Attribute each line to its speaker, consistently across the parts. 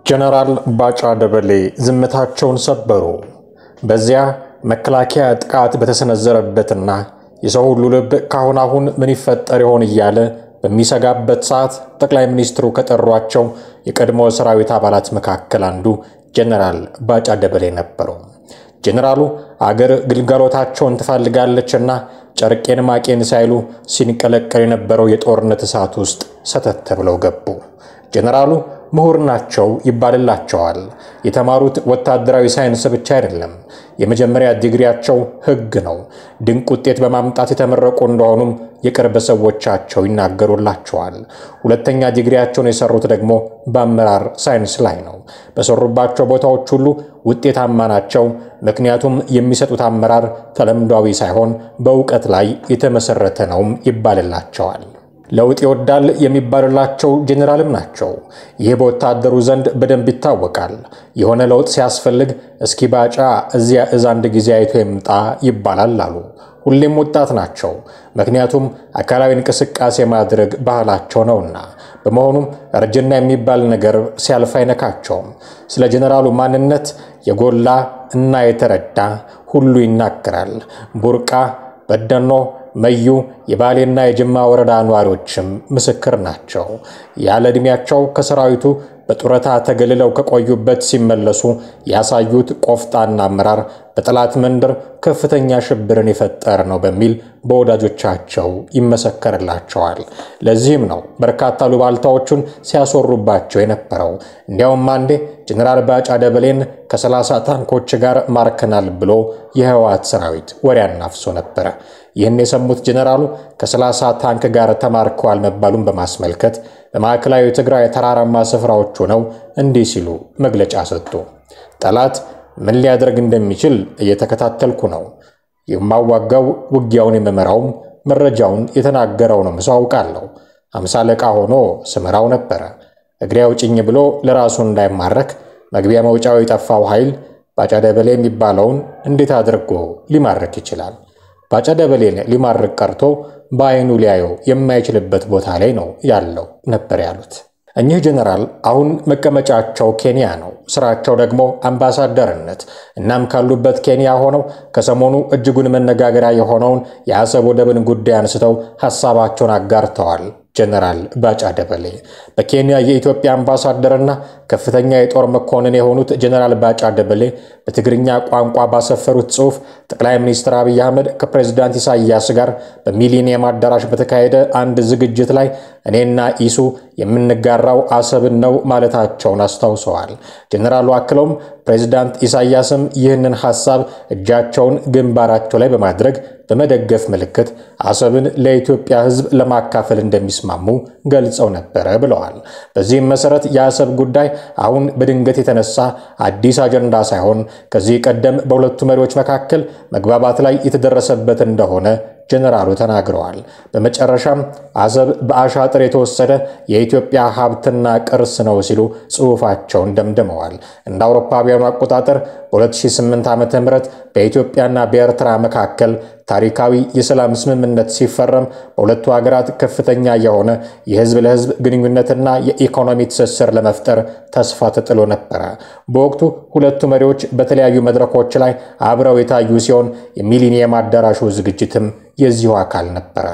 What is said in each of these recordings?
Speaker 1: ጀነራል ባጫ ደበሌ ዝምታቸውን ሰበሩ። በዚያ መከላከያ ጥቃት በተሰነዘረበትና የሰው ሁሉ ልብ ካሁን አሁን ምን ይፈጠር ይሆን እያለ በሚሰጋበት ሰዓት ጠቅላይ ሚኒስትሩ ከጠሯቸው የቀድሞ ሰራዊት አባላት መካከል አንዱ ጀነራል ባጫ ደበሌ ነበሩ። ጀነራሉ አገር ግልጋሎታቸውን ትፈልጋለችና ጨርቄን ማቄን ሳይሉ ሲንቀለቀል የነበረው የጦርነት እሳት ውስጥ ሰተት ብለው ገቡ። ጀነራሉ ምሁር ናቸው ይባልላቸዋል። የተማሩት ወታደራዊ ሳይንስ ብቻ አይደለም፣ የመጀመሪያ ዲግሪያቸው ሕግ ነው። ድንቅ ውጤት በማምጣት የተመረቁ እንደሆኑም የቅርብ ሰዎቻቸው ይናገሩላቸዋል። ሁለተኛ ዲግሪያቸውን የሰሩት ደግሞ በአመራር ሳይንስ ላይ ነው። በሰሩባቸው ቦታዎች ሁሉ ውጤታማ ናቸው። ምክንያቱም የሚሰጡት አመራር ተለምዷዊ ሳይሆን በእውቀት ላይ የተመሰረተ ነውም ይባልላቸዋል። ለውጥ ይወዳል የሚባልላቸው ጀነራልም ናቸው። ይህ በወታደሩ ዘንድ በደንብ ይታወቃል። የሆነ ለውጥ ሲያስፈልግ እስኪ ባጫ እዚያ አንድ ጊዜ አይቶ ይምጣ ይባላል አሉ። ሁሌም ወጣት ናቸው፣ ምክንያቱም አካላዊ እንቅስቃሴ ማድረግ ባህላቸው ነውና። በመሆኑም እርጅና የሚባል ነገር ሲያልፍ አይነካቸውም። ስለ ጀነራሉ ማንነት የጎላ እና የተረዳ ሁሉ ይናገራል። ቡርቃ፣ በደኖ፣ መዩ የባሌና የጅማ ወረዳ ነዋሪዎችም ምስክር ናቸው። ያለ ዕድሜያቸው ከሰራዊቱ በጡረታ ተገልለው ከቆዩበት ሲመለሱ ያሳዩት ቆፍጣና አመራር በጠላት መንደር ከፍተኛ ሽብርን የፈጠረ ነው በሚል በወዳጆቻቸው ይመሰከርላቸዋል። ለዚህም ነው በርካታ ሉባልታዎቹን ሲያስወሩባቸው የነበረው። እንዲያውም አንዴ ጀነራል ባጫ ደበሌን ከ30 ታንኮች ጋር ማርከናል ብሎ የህወሓት ሰራዊት ወሬ አናፍሶ ነበር። ይህን የሰሙት ጀነራሉ ከ30 ታንክ ጋር ተማርከዋል መባሉን በማስመልከት በማዕከላዊ ትግራይ ተራራማ ስፍራዎች ሆነው እንዲህ ሲሉ መግለጫ ሰጡ። ጠላት ምን ሊያደርግ እንደሚችል እየተከታተልኩ ነው። የማዋጋው ውጊያውን የመመራውም መረጃውን የተናገረው ነው መስዋዕቃለሁ። 50 አለቃ ሆኖ ስመራው ነበር። እግሬ አውጭኝ ብሎ ለራሱ እንዳይማረክ መግቢያ መውጫው የጠፋው ኃይል ባጫ ደበሌ የሚባለውን እንዴት አድርጎ ሊማረክ ይችላል? ባጫ ደበሌን ሊማርክ ቀርቶ በአይኑ ሊያየው የማይችልበት ቦታ ላይ ነው ያለው ነበር ያሉት። እኚህ ጀነራል አሁን መቀመጫቸው ኬንያ ነው፣ ስራቸው ደግሞ አምባሳደርነት። እናም ካሉበት ኬንያ ሆነው ከሰሞኑ እጅጉን መነጋገሪያ የሆነውን የአሰብ ወደብን ጉዳይ አንስተው ሐሳባቸውን አጋርተዋል። ጀነራል ባጫ ደበሌ በኬንያ የኢትዮጵያ አምባሳደርና ከፍተኛ የጦር መኮንን የሆኑት ጀነራል ባጫ ደበሌ በትግርኛ ቋንቋ ባሰፈሩት ጽሑፍ ጠቅላይ ሚኒስትር አብይ አህመድ ከፕሬዝዳንት ኢሳያስ ጋር በሚሊኒየም አዳራሽ በተካሄደ አንድ ዝግጅት ላይ እኔና ኢሱ የምንጋራው አሰብን ነው ማለታቸውን አስታውሰዋል። ጀነራሉ አክለውም ፕሬዝዳንት ኢሳያስም ይህንን ሐሳብ እጃቸውን ግንባራቸው ላይ በማድረግ በመደገፍ ምልክት አሰብን ለኢትዮጵያ ሕዝብ ለማካፈል እንደሚስማሙ ገልጸው ነበር ብለዋል። በዚህም መሰረት የአሰብ ጉዳይ አሁን በድንገት የተነሳ አዲስ አጀንዳ ሳይሆን ከዚህ ቀደም በሁለቱ መሪዎች መካከል መግባባት ላይ የተደረሰበት እንደሆነ ጀነራሉ ተናግረዋል። በመጨረሻም አሰብ በአሻጥር የተወሰደ የኢትዮጵያ ሀብትና ቅርስ ነው ሲሉ ጽሑፋቸውን ደምድመዋል። እንደ አውሮፓውያኑ አቆጣጠር በ2008 ዓ.ም በኢትዮጵያና በኤርትራ መካከል ታሪካዊ የሰላም ስምምነት ሲፈረም በሁለቱ ሀገራት ከፍተኛ የሆነ የህዝብ ለህዝብ ግንኙነትና የኢኮኖሚ ትስስር ለመፍጠር ተስፋ ተጥሎ ነበር። በወቅቱ ሁለቱ መሪዎች በተለያዩ መድረኮች ላይ አብረው የታዩ ሲሆን የሚሊኒየም አዳራሹ ዝግጅትም የዚሁ አካል ነበር።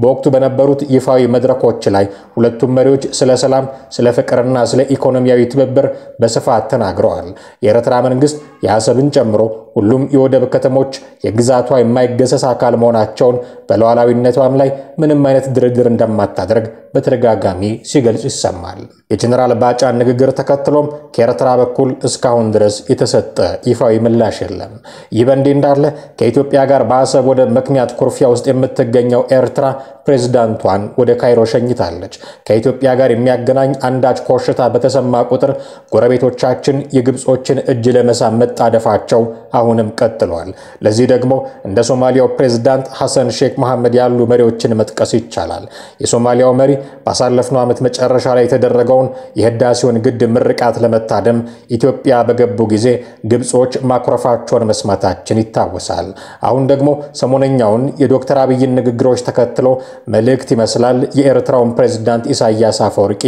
Speaker 1: በወቅቱ በነበሩት ይፋዊ መድረኮች ላይ ሁለቱም መሪዎች ስለ ሰላም፣ ስለ ፍቅርና ስለ ኢኮኖሚያዊ ትብብር በስፋት ተናግረዋል። የኤርትራ መንግስት የአሰብን ጨምሮ ሁሉም የወደብ ከተሞች የግዛቷ የማይገሰስ አካል መሆናቸውን በሉዓላዊነቷም ላይ ምንም አይነት ድርድር እንደማታደርግ በተደጋጋሚ ሲገልጽ ይሰማል። የጀነራል ባጫ ንግግር ተከትሎም ከኤርትራ በኩል እስካሁን ድረስ የተሰጠ ይፋዊ ምላሽ የለም። ይህ በእንዲህ እንዳለ ከኢትዮጵያ ጋር በአሰብ ወደብ ምክንያት ኩርፊያ ውስጥ የምትገኘው ኤርትራ ፕሬዝዳንቷን ወደ ካይሮ ሸኝታለች። ከኢትዮጵያ ጋር የሚያገናኝ አንዳች ኮሽታ በተሰማ ቁጥር ጎረቤቶቻችን የግብጾችን እጅ ለመሳም መጣደፋቸው አሁንም ቀጥሏል። ለዚህ ደግሞ እንደ ሶማሊያው ፕሬዝዳንት ሐሰን ሼክ መሐመድ ያሉ መሪዎችን መጥቀስ ይቻላል። የሶማሊያው መሪ ባሳለፍነው ዓመት መጨረሻ ላይ የተደረገውን የህዳሴውን ግድብ ምርቃት ለመታደም ኢትዮጵያ በገቡ ጊዜ ግብጾች ማኩረፋቸውን መስማታችን ይታወሳል። አሁን ደግሞ ሰሞነኛውን የዶክተር የዶክተር አብይን ንግግሮች ተከትሎ መልእክት ይመስላል የኤርትራውን ፕሬዝዳንት ኢሳያስ አፈወርቂ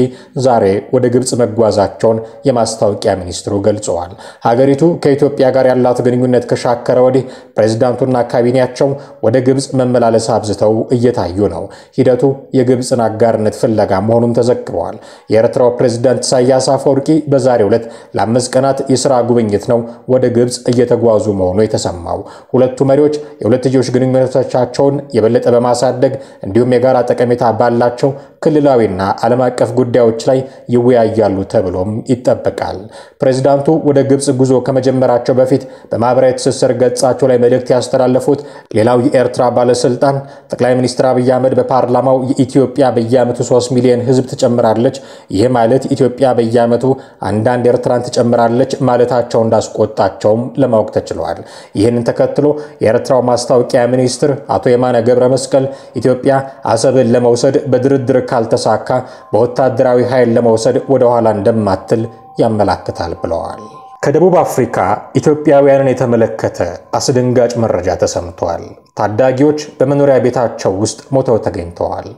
Speaker 1: ዛሬ ወደ ግብጽ መጓዛቸውን የማስታወቂያ ሚኒስትሩ ገልጸዋል። ሀገሪቱ ከኢትዮጵያ ጋር ያላት ግንኙነት ከሻከረ ወዲህ ፕሬዝዳንቱና ካቢኔያቸው ወደ ግብጽ መመላለስ አብዝተው እየታዩ ነው። ሂደቱ የግብጽን አጋርነት ፍለጋ መሆኑም ተዘግቧል። የኤርትራው ፕሬዝዳንት ኢሳያስ አፈወርቂ በዛሬው ዕለት ለ5 ቀናት የሥራ ጉብኝት ነው ወደ ግብጽ እየተጓዙ መሆኑ የተሰማው። ሁለቱ መሪዎች የሁለትዮሽ ግንኙነቶቻቸውን የበለጠ በማሳደግ እንዲሁም የጋራ ጠቀሜታ ባላቸው ክልላዊና ዓለም አቀፍ ጉዳዮች ላይ ይወያያሉ ተብሎም ይጠበቃል። ፕሬዝዳንቱ ወደ ግብጽ ጉዞ ከመጀመራቸው በፊት በማህበራዊ ትስስር ገጻቸው ላይ መልእክት ያስተላለፉት ሌላው የኤርትራ ባለስልጣን ጠቅላይ ሚኒስትር አብይ አህመድ በፓርላማው የኢትዮጵያ በየዓመቱ 3 ሚሊዮን ሕዝብ ትጨምራለች፣ ይህ ማለት ኢትዮጵያ በየዓመቱ አንዳንድ ኤርትራን ትጨምራለች ማለታቸው እንዳስቆጣቸውም ለማወቅ ተችሏል። ይህንን ተከትሎ የኤርትራው ማስታወቂያ ሚኒስትር አቶ የማነ ገብረ መስቀል ኢትዮጵያ አሰብን ለመውሰድ በድርድር ካልተሳካ በወታደራዊ ኃይል ለመውሰድ ወደ ኋላ እንደማትል ያመለክታል ብለዋል። ከደቡብ አፍሪካ ኢትዮጵያውያንን የተመለከተ አስደንጋጭ መረጃ ተሰምቷል። ታዳጊዎች በመኖሪያ ቤታቸው ውስጥ ሞተው ተገኝተዋል።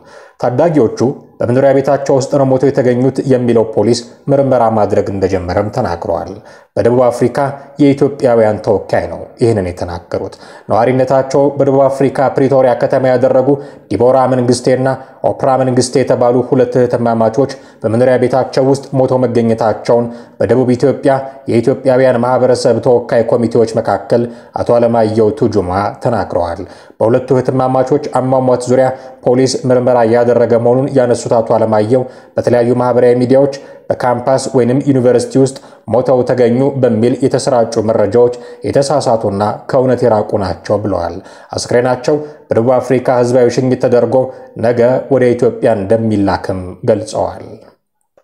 Speaker 1: ታዳጊዎቹ በመኖሪያ ቤታቸው ውስጥ ነው ሞተው የተገኙት የሚለው ፖሊስ ምርመራ ማድረግ እንደጀመረም ተናግሯል። በደቡብ አፍሪካ የኢትዮጵያውያን ተወካይ ነው ይህንን የተናገሩት። ነዋሪነታቸው በደቡብ አፍሪካ ፕሪቶሪያ ከተማ ያደረጉ ዲቦራ መንግስቴና ኦፕራ መንግስቴ የተባሉ ሁለት እህትማማቾች በመኖሪያ ቤታቸው ውስጥ ሞተው መገኘታቸውን በደቡብ ኢትዮጵያ የኢትዮጵያውያን ማህበረሰብ ተወካይ ኮሚቴዎች መካከል አቶ አለማየሁ ቱጁማ ተናግረዋል። በሁለቱ እህትማማቾች አሟሟት ዙሪያ ፖሊስ ምርመራ ያደረገ መሆኑን ያነሱት አቶ አለማየሁ በተለያዩ ማህበራዊ ሚዲያዎች በካምፓስ ወይንም ዩኒቨርሲቲ ውስጥ ሞተው ተገኙ በሚል የተሰራጩ መረጃዎች የተሳሳቱና ከእውነት የራቁ ናቸው ብለዋል። አስክሬናቸው በደቡብ አፍሪካ ህዝባዊ ሽኝት ተደርጎ ነገ ወደ ኢትዮጵያ እንደሚላክም ገልጸዋል።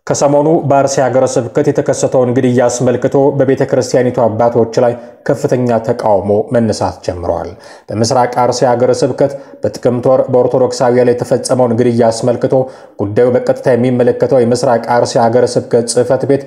Speaker 1: ከሰሞኑ በአርሲ ሀገረ ስብከት የተከሰተውን ግድያ አስመልክቶ በቤተ ክርስቲያኒቱ አባቶች ላይ ከፍተኛ ተቃውሞ መነሳት ጀምሯል። በምስራቅ አርሲ ሀገረ ስብከት በጥቅምት ወር በኦርቶዶክሳውያን ላይ የተፈጸመውን ግድያ አስመልክቶ ጉዳዩ በቀጥታ የሚመለከተው የምስራቅ አርሲ ሀገረ ስብከት ጽሕፈት ቤት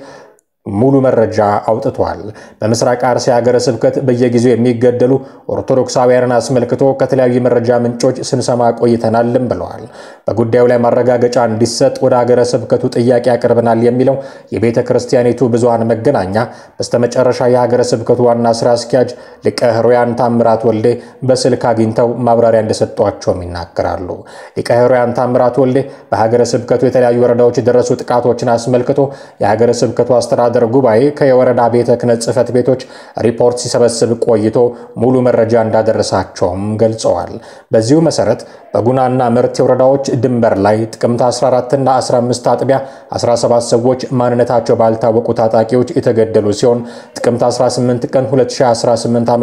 Speaker 1: ሙሉ መረጃ አውጥቷል። በምስራቅ አርሲ ሀገረ ስብከት በየጊዜው የሚገደሉ ኦርቶዶክሳውያንን አስመልክቶ ከተለያዩ መረጃ ምንጮች ስንሰማ ቆይተናልም ብለዋል። በጉዳዩ ላይ ማረጋገጫ እንዲሰጥ ወደ ሀገረ ስብከቱ ጥያቄ ያቀርበናል የሚለው የቤተ ክርስቲያኒቱ ብዙሃን መገናኛ በስተመጨረሻ የሀገረ ስብከቱ ዋና ስራ አስኪያጅ ሊቀ ሕሩያን ታምራት ወልዴ በስልክ አግኝተው ማብራሪያ እንደሰጧቸውም ይናገራሉ። ሊቀ ሕሩያን ታምራት ወልዴ በሀገረ ስብከቱ የተለያዩ ወረዳዎች የደረሱ ጥቃቶችን አስመልክቶ የሀገረ ስብከቱ አስተዳደር ጉባኤ ከየወረዳ ቤተ ክህነት ጽሕፈት ቤቶች ሪፖርት ሲሰበስብ ቆይቶ ሙሉ መረጃ እንዳደረሳቸውም ገልጸዋል። በዚሁ መሰረት በጉናና መርቲ ወረዳዎች ድንበር ላይ ጥቅምት 14 እና 15 አጥቢያ 17 ሰዎች ማንነታቸው ባልታወቁ ታጣቂዎች የተገደሉ ሲሆን ጥቅምት 18 ቀን 2018 ዓ.ም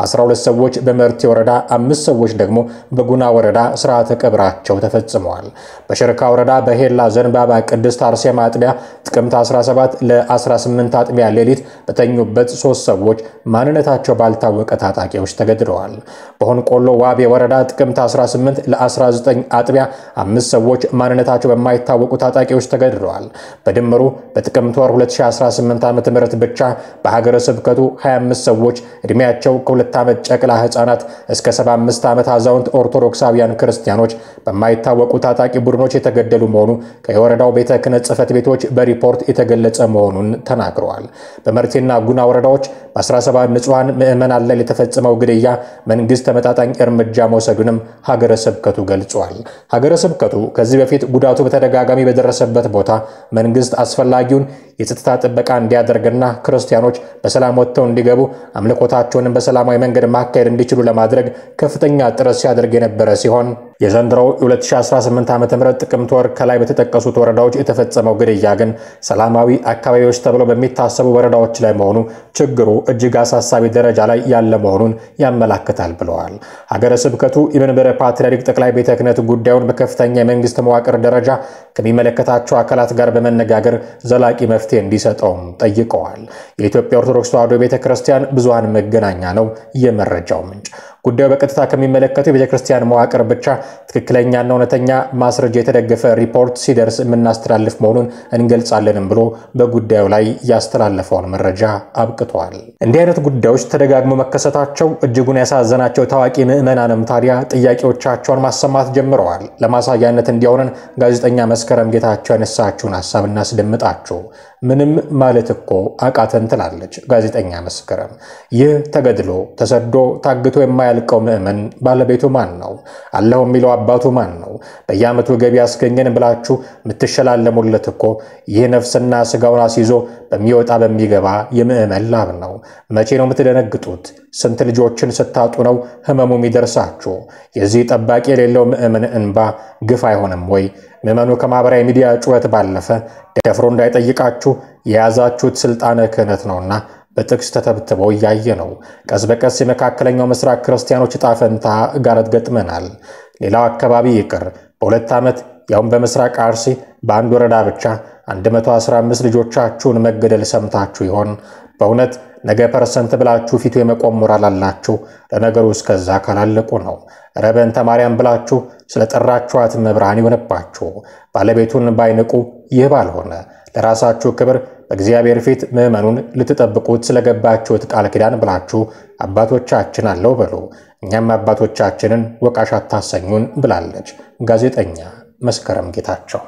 Speaker 1: 12 ሰዎች በመርቲ ወረዳ፣ 5 ሰዎች ደግሞ በጉና ወረዳ ስርዓተ ቀብራቸው ተፈጽመዋል። በሽርካ ወረዳ በሄላ ዘንባባ ቅድስት አርሴማ አጥቢያ ጥቅምት 17 ለ18 አጥቢያ ሌሊት በተኙበት 3 ሰዎች ማንነታቸው ባልታወቀ ታጣቂዎች ተገድለዋል። በሆንቆሎ ዋቤ ወረዳ ጥቅምት 18 ለ19 አጥቢያ 5 ሰዎች ማንነታቸው በማይታወቁ ታጣቂዎች ተገድለዋል። በድምሩ በጥቅምት ወር 2018 ዓ.ም ብቻ በሀገረ ስብከቱ 25 ሰዎች እድሜያቸው ከ2 ዓመት ጨቅላ ህፃናት እስከ 75 ዓመት አዛውንት ኦርቶዶክሳውያን ክርስቲያኖች በማይታወቁ ታጣቂ ቡድኖች የተገደሉ መሆኑ ከየወረዳው ቤተ ክህነት ጽሕፈት ቤቶች በሪፖርት የተገለጸ መሆኑን ተናግረዋል። በመርቴና ጉና ወረዳዎች በ17 ንጹሃን ምዕመናን ላይ የተፈጸመው ግድያ መንግስት ተመጣጣኝ እርምጃ መውሰዱንም ሀገረ ስብከቱ ገልጿል። ሀገረ ስብከቱ ከዚህ በፊት ጉዳቱ በተደጋጋሚ በደረሰበት ቦታ መንግስት አስፈላጊውን የጸጥታ ጥበቃ እንዲያደርግና ክርስቲያኖች በሰላም ወጥተው እንዲገቡ አምልኮታቸውን በሰላማዊ መንገድ ማካሄድ እንዲችሉ ለማድረግ ከፍተኛ ጥረት ሲያደርግ የነበረ ሲሆን የዘንድሮው 2018 ዓ.ም ጥቅምት ወር ከላይ በተጠቀሱት ወረዳዎች የተፈጸመው ግድያ ግን ሰላማዊ አካባቢዎች ተብለው በሚታሰቡ ወረዳዎች ላይ መሆኑ ችግሩ እጅግ አሳሳቢ ደረጃ ላይ ያለ መሆኑን ያመለክታል ብለዋል። ሀገረ ስብከቱ የመንበረ ፓትርያርክ ጠቅላይ ቤተ ክህነት ጉዳዩን በከፍተኛ የመንግስት መዋቅር ደረጃ ከሚመለከታቸው አካላት ጋር በመነጋገር ዘላቂ መፍትሄ እንዲሰጠውም ጠይቀዋል። የኢትዮጵያ ኦርቶዶክስ ተዋሕዶ ቤተክርስቲያን ብዙሃን መገናኛ ነው የመረጃው ምንጭ። ጉዳዩ በቀጥታ ከሚመለከተው የቤተክርስቲያን መዋቅር ብቻ ትክክለኛና እውነተኛ ማስረጃ የተደገፈ ሪፖርት ሲደርስ የምናስተላልፍ መሆኑን እንገልጻለንም ብሎ በጉዳዩ ላይ ያስተላለፈውን መረጃ አብቅቷል። እንዲህ አይነት ጉዳዮች ተደጋግሞ መከሰታቸው እጅጉን ያሳዘናቸው ታዋቂ ምዕመናንም ታዲያ ጥያቄዎቻቸውን ማሰማት ጀምረዋል። ለማሳያነት እንዲሆነን ጋዜጠኛ መስከረም ጌታቸው ያነሳችውን ሐሳብ እናስደምጣችሁ። ምንም ማለት እኮ አቃተን ትላለች ጋዜጠኛ መስከረም። ይህ ተገድሎ ተሰዶ ታግቶ የማያልቀው ምዕመን ባለቤቱ ማን ነው? አላህ የሚለው አባቱ ማን ነው? በየዓመቱ ገቢ ያስገኘን ብላችሁ የምትሸላለሙለት እኮ ይህ ነፍስና ስጋውን አስይዞ በሚወጣ በሚገባ የምዕመን ላብ ነው። መቼ ነው የምትደነግጡት? ስንት ልጆችን ስታጡ ነው ህመሙ የሚደርሳችሁ? የዚህ ጠባቂ የሌለው ምዕመን እንባ ግፍ አይሆንም ወይ? ምዕመኑ ከማህበራዊ ሚዲያ ጩኸት ባለፈ ደፍሮ እንዳይጠይቃችሁ የያዛችሁት ስልጣነ ክህነት ነውና በጥቅስ ተተብትበው እያየ ነው። ቀስ በቀስ የመካከለኛው ምስራቅ ክርስቲያኖች ዕጣ ፈንታ ጋር ገጥመናል። ሌላው አካባቢ ይቅር፣ በ2 ዓመት ያውም በምስራቅ አርሲ በአንድ ወረዳ ብቻ 115 ልጆቻችሁን መገደል ሰምታችሁ ይሆን? በእውነት ነገ ፐርሰንት ብላችሁ ፊቱ የመቆም ሞራል አላችሁ? ለነገሩ እስከዛ ካላለቁ ነው። ረበንተ ማርያም ብላችሁ ስለጠራችኋት መብራን ይሆነባችሁ። ባለቤቱን ባይንቁ ይህ ባልሆነ ለራሳችሁ ክብር በእግዚአብሔር ፊት ምዕመኑን ልትጠብቁት ስለገባችሁት ቃል ኪዳን ብላችሁ አባቶቻችን አለው በሉ። እኛም አባቶቻችንን ወቃሽ አታሰኙን ብላለች ጋዜጠኛ መስከረም ጌታቸው።